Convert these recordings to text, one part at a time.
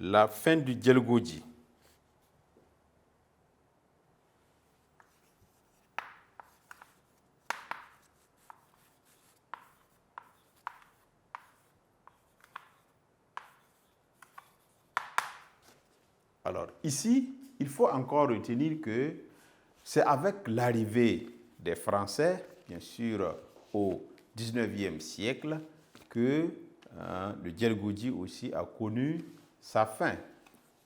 la fin du Djelgoji. Alors ici, il faut encore retenir que c'est avec l'arrivée des Français, bien sûr, au XIXe siècle, que le Djelgoji aussi a connu sa fin.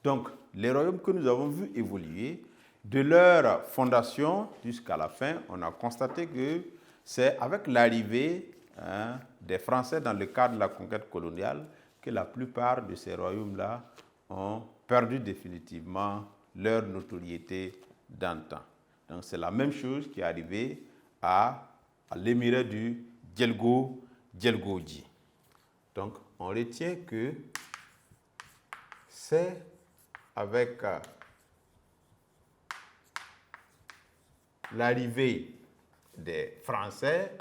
Donc, les royaumes que nous avons vus évoluer, de leur fondation jusqu'à la fin, on a constaté que c'est avec l'arrivée des Français dans le cadre de la conquête coloniale que la plupart de ces royaumes-là ont perdu définitivement leur notoriété d'antan. Donc, c'est la même chose qui est arrivée à l'émirat du Djelgoji. Donc, on retient que c'est avec l'arrivée des Français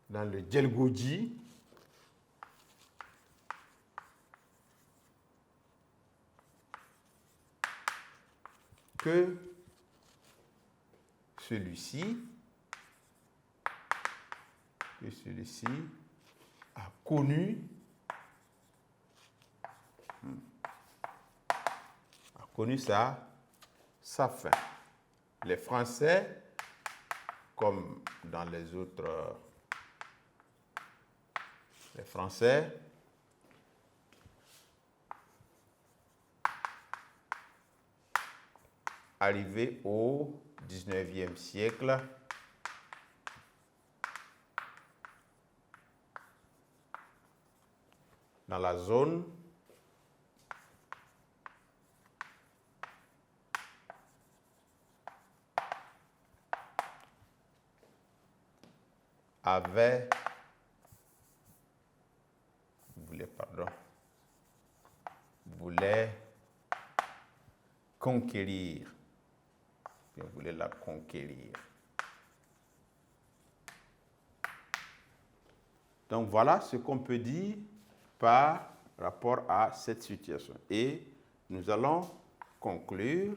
dans le Djelgoji que celui-ci a connu sa fin. Les Français, comme dans les autres, les Français arrivés au XIXe siècle dans la zone voulait conquérir. Il voulait la conquérir. Donc voilà ce qu'on peut dire par rapport à cette situation. Et nous allons conclure.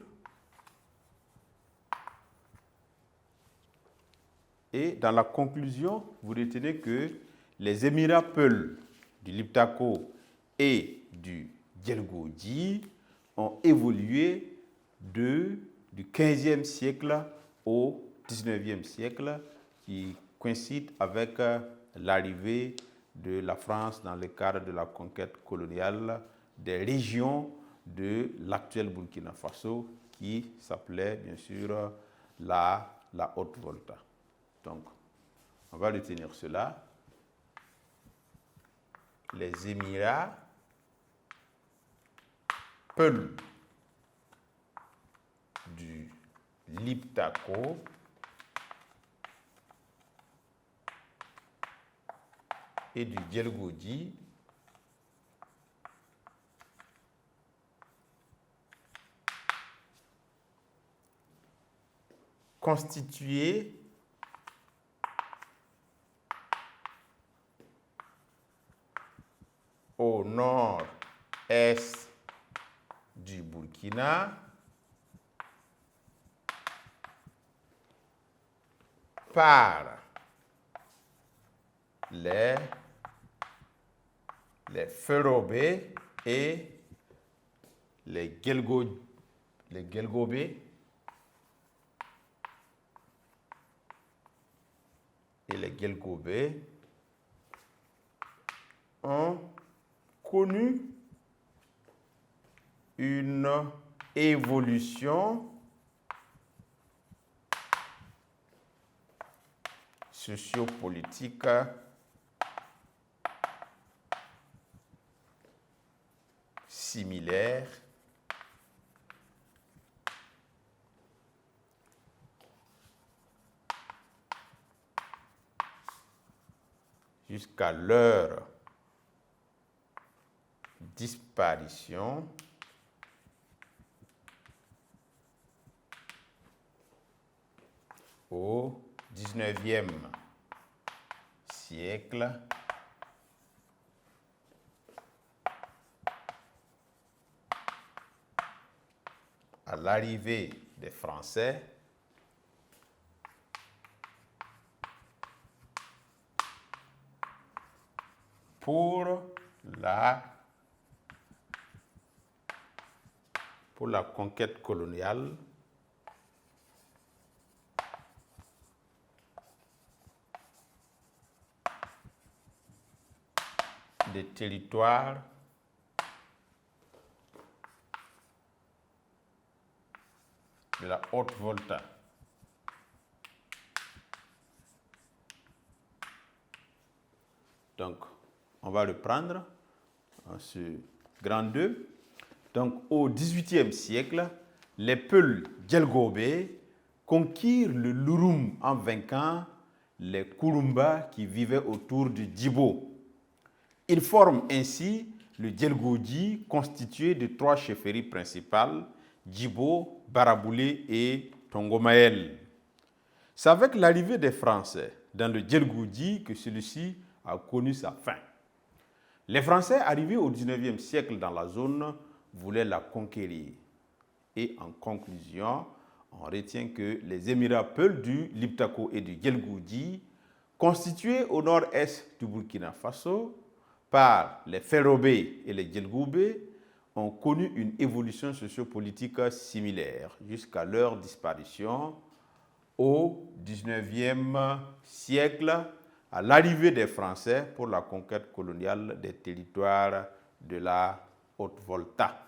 Et dans la conclusion, vous retenez que les Émirats Peuls du Liptako et du Djelgoji ont évolué du XVe siècle au XIXe siècle, qui coïncide avec l'arrivée de la France dans le cadre de la conquête coloniale des régions de l'actuel Burkina Faso, qui s'appelait bien sûr la Haute-Volta. Donc, on va retenir cela. Les Émirats Peuls du Liptako et du Djelgoji constitués au nord-est du Burkina par les Ferrobé et les Gelgobé ont connu une évolution sociopolitique similaire jusqu'à leur disparition au 19e siècle, à l'arrivée des Français, pour la conquête coloniale des territoires de la Haute-Volta. Donc, on va reprendre ce grand 2. Donc, au XVIIIe siècle, les Peuls djelgobé conquirent le Louroum en vainquant les Kouroumbas qui vivaient autour du Djibo. Ils forment ainsi le Djelgodji, constitué de 3 chefferies principales, Djibo, Baraboulé et Tongomaël. C'est avec l'arrivée des Français dans le Djelgodji que celui-ci a connu sa fin. Les Français arrivés au XIXe siècle dans la zone voulaient la conquérir. Et en conclusion, on retient que les Émirats Peuls du Liptako et du Djelgodji, constitués au nord-est du Burkina Faso par les Férobé et les Djelgoubé, ont connu une évolution sociopolitique similaire jusqu'à leur disparition au XIXe siècle, à l'arrivée des Français pour la conquête coloniale des territoires de la Haute-Volta.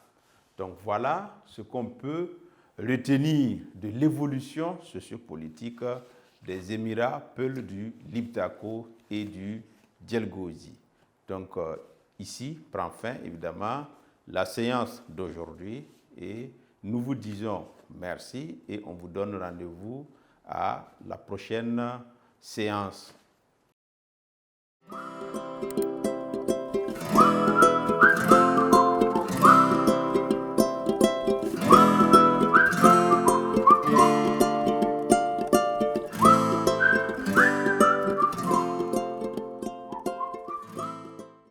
Donc voilà ce qu'on peut retenir de l'évolution sociopolitique des Émirats Peuls du Liptako et du Djelgodji. Donc ici prend fin évidemment la séance d'aujourd'hui et nous vous disons merci et on vous donne rendez-vous à la prochaine séance.